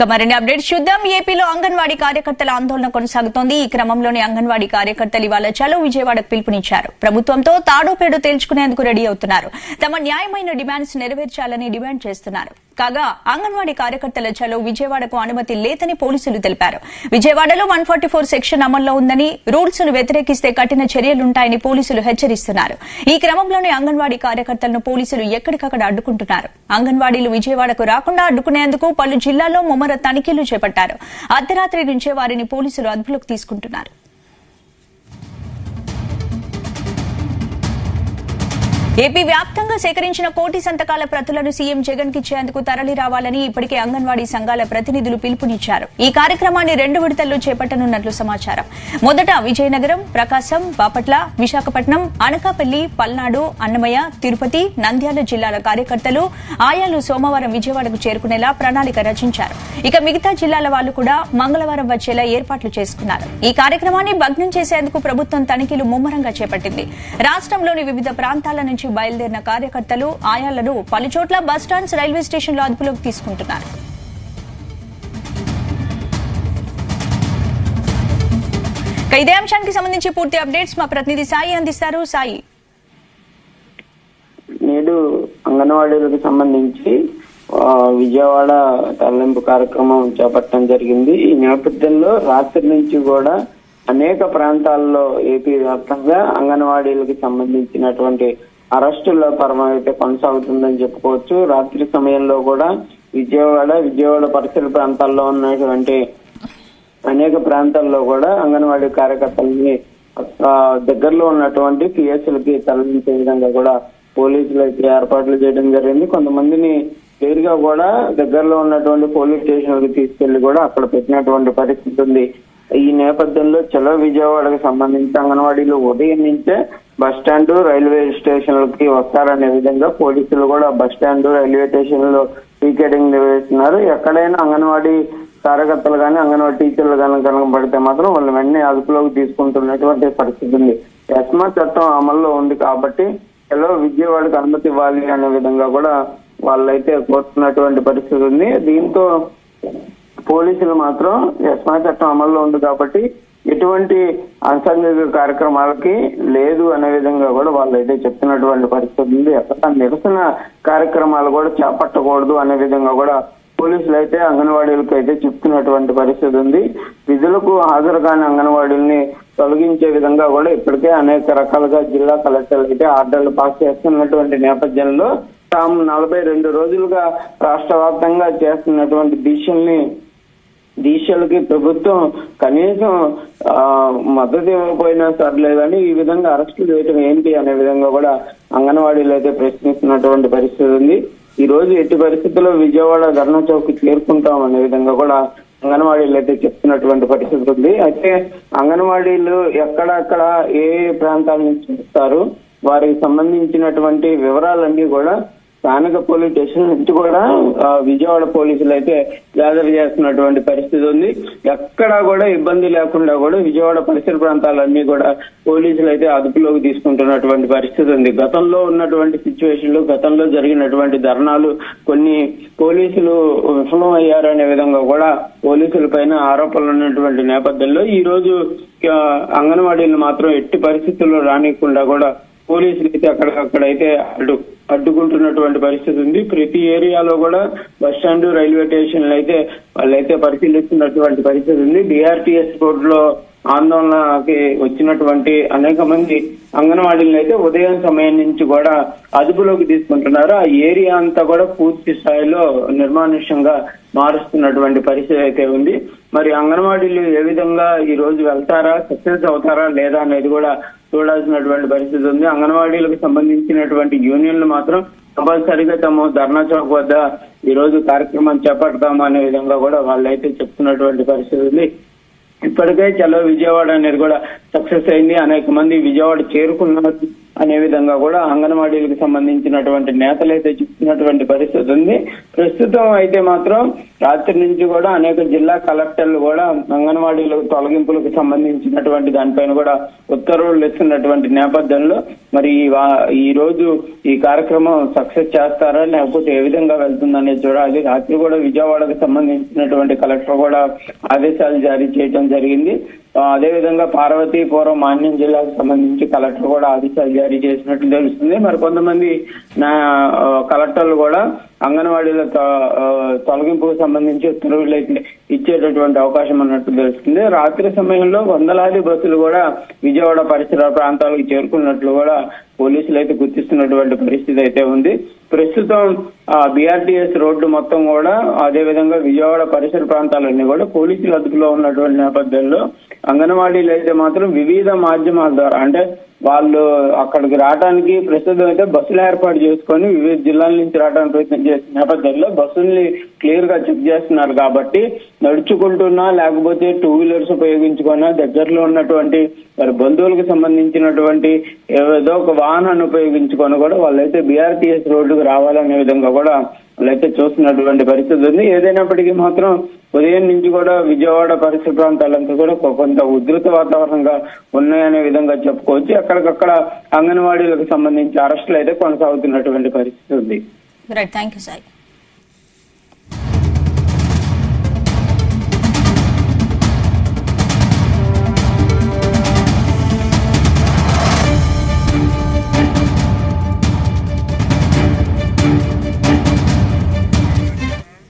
మరిన్ని అప్డేట్స్ చూద్దాం. ఏపీలో అంగన్వాడీ కార్యకర్తల ఆందోళన కొనసాగుతోంది. ఈ క్రమంలోనే అంగన్వాడీ కార్యకర్తలు ఇవాళ చలో విజయవాడకు పిలుపునిచ్చారు. ప్రభుత్వంతో తాడోపేడు తేల్చుకునేందుకు రెడీ అవుతున్నారు. తమ న్యాయమైన డిమాండ్స్ నెరవేర్చాలని డిమాండ్ చేస్తున్నారు. కాగా అంగన్వాడీ కార్యకర్తల చలో విజయవాడకు అనుమతి లేదని పోలీసులు తెలిపారు. విజయవాడలో 144 సెక్షన్ అమల్లో ఉందని, రూల్స్ ను వ్యతిరేకిస్తే కఠిన చర్యలుంటాయని పోలీసులు హెచ్చరిస్తున్నారు. ఈ క్రమంలోనే అంగన్వాడీ కార్యకర్తలను పోలీసులు ఎక్కడికక్కడ అడ్డుకుంటున్నారు. అంగన్వాడీలు విజయవాడకు రాకుండా అడ్డుకునేందుకు పలు జిల్లాల్లో ముమ్మర తనిఖీలు చేపట్టారు. అర్ధరాత్రి నుంచే వారిని పోలీసులు అదుపులోకి తీసుకుంటున్నారు. ఏపీ వ్యాప్తంగా సేకరించిన కోటి సంతకాల ప్రతులను సీఎం జగన్ కిచ్చేందుకు తరలి రావాలని ఇప్పటికే అంగన్వాడీ సంఘాల ప్రతినిధులు పిలుపునిచ్చారు. ఈ కార్యక్రమాన్ని 2 విడతల్లో చేపట్టనున్నట్లు సమాచారం. మొదట విజయనగరం, ప్రకాశం, బాపట్ల, విశాఖపట్నం, అనకాపల్లి, పల్నాడు, అన్నమయ్య, తిరుపతి, నంద్యాల జిల్లాల కార్యకర్తలు, ఆయాలు సోమవారం విజయవాడకు చేరుకునేలా ప్రణాళిక రచించారు. ఇక మిగతా జిల్లాల వాళ్లు కూడా మంగళవారం వచ్చేలా ఏర్పాట్లు చేసుకున్నారు. ఈ కార్యక్రమాన్ని భగ్నం చేసేందుకు ప్రభుత్వం తనిఖీలు ముమ్మరంగా చేపట్టింది. రాష్ట్రంలోని వివిధ ప్రాంతాల నుంచి బయలుదేరిన కార్యకర్తలు, ఆయాలను పలుచోట్ల బస్టాండ్స్, రైల్వే స్టేషన్లో అదుపులోకి తీసుకుంటున్నారు. ఇదే అంశానికి సంబంధించి పూర్తి అప్డేట్స్ మా ప్రతినిధి సాయి అందిస్తారు. సాయి, నేడు అంగన్వాడీలకు సంబంధించి విజయవాడ తరలింపు కార్యక్రమం చేపట్టడం జరిగింది. ఈ నేపథ్యంలో రాత్రి నుంచి కూడా అనేక ప్రాంతాల్లో ఏపీ వ్యాప్తంగా అంగన్వాడీలకు సంబంధించినటువంటి అరెస్టుల పర్వం అయితే కొనసాగుతుందని చెప్పుకోవచ్చు. రాత్రి సమయంలో కూడా విజయవాడ పరిసర ప్రాంతాల్లో ఉన్నటువంటి అనేక ప్రాంతాల్లో కూడా అంగన్వాడీ కార్యకర్తలని దగ్గరలో ఉన్నటువంటి పిఎస్ఎల్కి తరలించే విధంగా కూడా పోలీసులు అయితే ఏర్పాట్లు చేయడం జరిగింది. కొంతమందిని నేరుగా కూడా దగ్గరలో ఉన్నటువంటి పోలీస్ స్టేషన్లకు తీసుకెళ్లి కూడా అక్కడ పెట్టినటువంటి పరిస్థితి ఉంది. ఈ నేపథ్యంలో చలో విజయవాడకు సంబంధించి అంగన్వాడీలు ఉదయం నుంచే బస్టాండ్, రైల్వే స్టేషన్లకి వస్తారనే విధంగా పోలీసులు కూడా బస్టాండ్, రైల్వే స్టేషన్ లో పీకెటింగ్ నిర్వహిస్తున్నారు. ఎక్కడైనా అంగన్వాడీ కార్యకర్తలు కానీ అంగన్వాడీ టీచర్లు కానీ కనబడితే మాత్రం వాళ్ళు వెంటనే అదుపులోకి తీసుకుంటున్నటువంటి పరిస్థితి ఉంది. ఎస్మా చట్టం అమల్లో ఉంది కాబట్టి చలో విజయవాడకు అనుమతి ఇవ్వాలి అనే విధంగా కూడా వాళ్ళైతే కోరుతున్నటువంటి పరిస్థితి ఉంది. దీంతో పోలీసులు మాత్రం ఎస్మా చట్టం అమల్లో ఉంది కాబట్టి ఎటువంటి అసాంఘిక కార్యక్రమాలకి లేదు అనే విధంగా కూడా వాళ్ళైతే చెప్తున్నటువంటి పరిస్థితి ఉంది. ఎక్కడ నిరసన కార్యక్రమాలు కూడా చేపట్టకూడదు అనే విధంగా కూడా పోలీసులు అయితే అంగన్వాడీలకు అయితే చెప్తున్నటువంటి పరిస్థితి ఉంది. విధులకు హాజరు కాని అంగన్వాడీల్ని తొలగించే విధంగా కూడా ఇప్పటికే అనేక రకాలుగా జిల్లా కలెక్టర్లు అయితే ఆర్డర్లు పాస్ చేస్తున్నటువంటి నేపథ్యంలో తాము 42 రోజులుగా రాష్ట్ర వ్యాప్తంగా చేస్తున్నటువంటి దీక్షలకి ప్రభుత్వం కనీసం మద్దతు ఇవ్వకపోయినా సర్లేదని ఈ విధంగా అరెస్టులు చేయటం ఏంటి అనే విధంగా కూడా అంగన్వాడీలు అయితే ప్రశ్నిస్తున్నటువంటి పరిస్థితి ఉంది. ఈ రోజు ఎట్టి పరిస్థితుల్లో విజయవాడ ధర్నా చౌక్ చేరుకుంటాం అనే విధంగా కూడా అంగన్వాడీలు అయితే చెప్తున్నటువంటి పరిస్థితి ఉంది. అయితే అంగన్వాడీలు ఎక్కడెక్కడ ఏ ప్రాంతాల నుంచి వస్తారు, వారికి సంబంధించినటువంటి వివరాలన్నీ కూడా స్థానిక పోలీస్ స్టేషన్ నుంచి కూడా విజయవాడ పోలీసులు అయితే గ్యాదర్ చేస్తున్నటువంటి పరిస్థితి ఉంది. ఎక్కడా కూడా ఇబ్బంది లేకుండా కూడా విజయవాడ పరిసర ప్రాంతాలన్నీ కూడా పోలీసులు అయితే అదుపులోకి తీసుకుంటున్నటువంటి పరిస్థితి ఉంది. గతంలో ఉన్నటువంటి సిచ్యువేషన్లు, గతంలో జరిగినటువంటి ధర్నాలు కొన్ని పోలీసులు విఫలం అయ్యారనే విధంగా కూడా పోలీసుల పైన ఆరోపణలు ఉన్నటువంటి నేపథ్యంలో ఈ రోజు అంగన్వాడీలు మాత్రం ఎట్టి పరిస్థితుల్లో రానికుండా కూడా పోలీసులు అయితే అక్కడైతే అడ్డుకుంటున్నటువంటి పరిస్థితి ఉంది. ప్రతి ఏరియాలో కూడా బస్టాండ్, రైల్వే స్టేషన్లు అయితే వాళ్ళైతే పరిశీలిస్తున్నటువంటి పరిస్థితి ఉంది. డిఆర్టీఎస్ రోడ్లో ఆందోళనకి వచ్చినటువంటి అనేక మంది అంగన్వాడీలను అయితే ఉదయం సమయం నుంచి కూడా అదుపులోకి తీసుకుంటున్నారు. ఆ ఏరియా అంతా కూడా పూర్తి స్థాయిలో నిర్మానుష్యంగా మారుస్తున్నటువంటి పరిస్థితి అయితే ఉంది. మరి అంగన్వాడీలు ఏ విధంగా ఈ రోజు వెళ్తారా, సక్సెస్ అవుతారా లేదా అనేది కూడా చూడాల్సినటువంటి పరిస్థితి ఉంది. అంగన్వాడీలకు సంబంధించినటువంటి యూనియన్లు మాత్రం కంపల్సరీగా తమ ధర్నా చౌక్ వద్ద ఈ రోజు కార్యక్రమం చేపడతాము అనే విధంగా కూడా వాళ్ళైతే చెప్తున్నటువంటి పరిస్థితి ఉంది. ఇప్పటికే చలో విజయవాడ అనేది కూడా సక్సెస్ అయింది. అనేక మంది విజయవాడ చేరుకున్నారు. అనే విధంగా కూడా అంగన్వాడీలకు సంబంధించినటువంటి నేతలు అయితే చెప్తున్నటువంటి పరిస్థితి ఉంది. ప్రస్తుతం అయితే మాత్రం రాత్రి నుంచి కూడా అనేక జిల్లా కలెక్టర్లు కూడా అంగన్వాడీలకు తొలగింపులకు సంబంధించినటువంటి దానిపైన కూడా ఉత్తర్వులు ఇస్తున్నటువంటి నేపథ్యంలో మరి ఈ రోజు ఈ కార్యక్రమం సక్సెస్ చేస్తారా లేకపోతే ఏ విధంగా వెళ్తుందనేది చూడాలి. రాత్రి కూడా విజయవాడకు సంబంధించినటువంటి కలెక్టర్ కూడా ఆదేశాలు జారీ చేయడం జరిగింది. అదేవిధంగా పార్వతీపురం మాన్యం జిల్లాకు సంబంధించి కలెక్టర్ కూడా ఆదేశాలు జారీ చేసినట్లు తెలుస్తుంది. మరి కొంతమంది కలెక్టర్లు కూడా అంగన్వాడీల తొలగింపుకు సంబంధించి ఉత్తర్వులు అయితే ఇచ్చేటటువంటి అవకాశం అన్నట్టు తెలుస్తుంది. రాత్రి సమయంలో వందలాది బస్సులు కూడా విజయవాడ పరిసర ప్రాంతాలకు చేరుకున్నట్లు కూడా పోలీసులు అయితే గుర్తిస్తున్నటువంటి పరిస్థితి అయితే ఉంది. ప్రస్తుతం బీఆర్టీఎస్ రోడ్డు మొత్తం కూడా అదేవిధంగా విజయవాడ పరిసర ప్రాంతాలన్నీ కూడా పోలీసుల అదుపులో ఉన్నటువంటి నేపథ్యంలో అంగన్వాడీలు అయితే మాత్రం వివిధ మాధ్యమాల ద్వారా అంటే వాళ్ళు అక్కడికి రావడానికి ప్రస్తుతం అయితే బస్సులు ఏర్పాటు చేసుకొని వివిధ జిల్లాల నుంచి రావడానికి ప్రయత్నం చేసిన నేపథ్యంలో బస్సుల్ని క్లియర్ గా చెక్ చేస్తున్నారు. కాబట్టి నడుచుకుంటున్నా లేకపోతే 2 వీలర్స్ ఉపయోగించుకున్నా దగ్గరలో ఉన్నటువంటి మరి బంధువులకు సంబంధించినటువంటి ఏదో ఒక వాహనాన్ని ఉపయోగించుకొని కూడా వాళ్ళైతే బీఆర్టీఎస్ రోడ్డుకు రావాలనే విధంగా కూడా వాళ్ళైతే చూస్తున్నటువంటి పరిస్థితి ఉంది. ఏదైనప్పటికీ మాత్రం ఉదయం నుంచి కూడా విజయవాడ పరిసర ప్రాంతాలంతా కూడా కొంత ఉధృత వాతావరణంగా ఉన్నాయనే విధంగా చెప్పుకోవచ్చు. అక్కడికక్కడ అంగన్వాడీలకు సంబంధించి అరెస్టులు అయితే కొనసాగుతున్నటువంటి పరిస్థితి ఉంది. Right, thank you Sai.